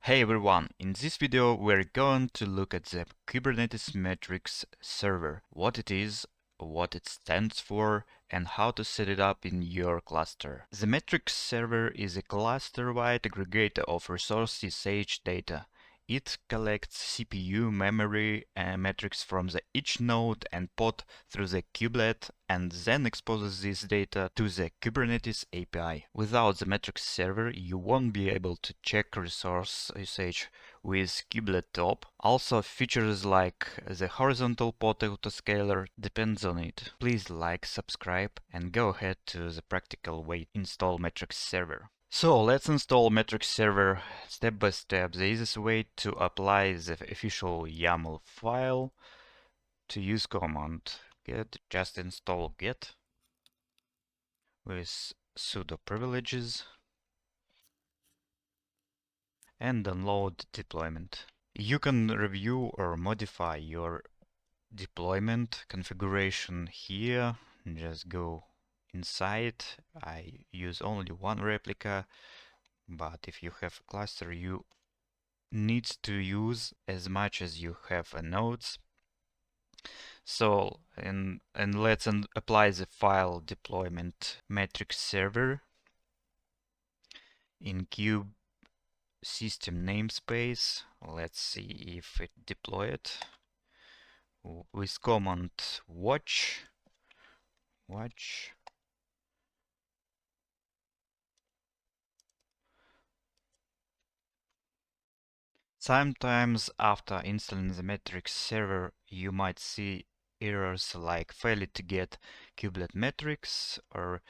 Hey everyone, in this video we're going to look at the Kubernetes Metrics Server, what it is, what it stands for, and how to set it up in your cluster. The Metrics Server is a cluster-wide aggregator of resource usage data. It collects CPU, memory, and metrics from each node and pod through the kubelet and then exposes this data to the Kubernetes API. Without the metrics server, you won't be able to check resource usage with kubelet top. Also, features like the Horizontal Pod Autoscaler depends on it. Please like, subscribe, and go ahead to the practical way to install metrics server. So let's install metrics server step by step. The easiest way to apply the official YAML file to use command get, just install get with sudo privileges and download deployment. You can review or modify your deployment configuration here. Just go inside. I use only one replica, but if you have a cluster, you need to use as much as you have nodes. So, and let's apply the file deployment metrics server in kube system namespace. Let's see if it deployed with command watch. Sometimes after installing the metrics server, you might see errors like failure to get kubelet metrics, or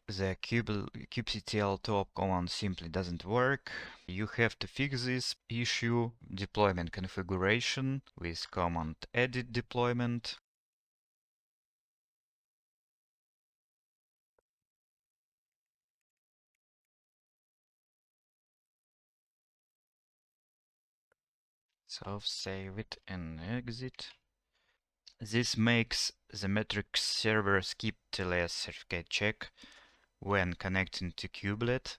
the kubectl top command simply doesn't work. You have to fix this issue. Deployment configuration with command edit deployment. So save it and exit. This makes the metrics server skip TLS certificate check when connecting to kubelet.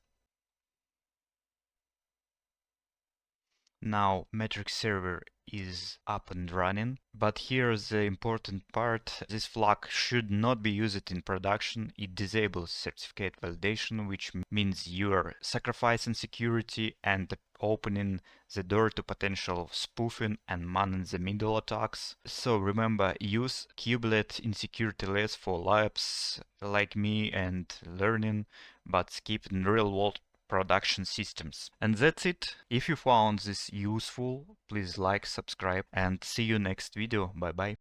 Now metrics server is up and running, but here's the important part. This flag should not be used in production. It disables certificate validation, which means you're sacrificing security and opening the door to potential spoofing and man-in-the-middle attacks. So remember, use kubelet-insecure-tls for labs like me and learning, but skip in real-world production systems. And that's it. If you found this useful, please like, subscribe, and see you next video. Bye bye.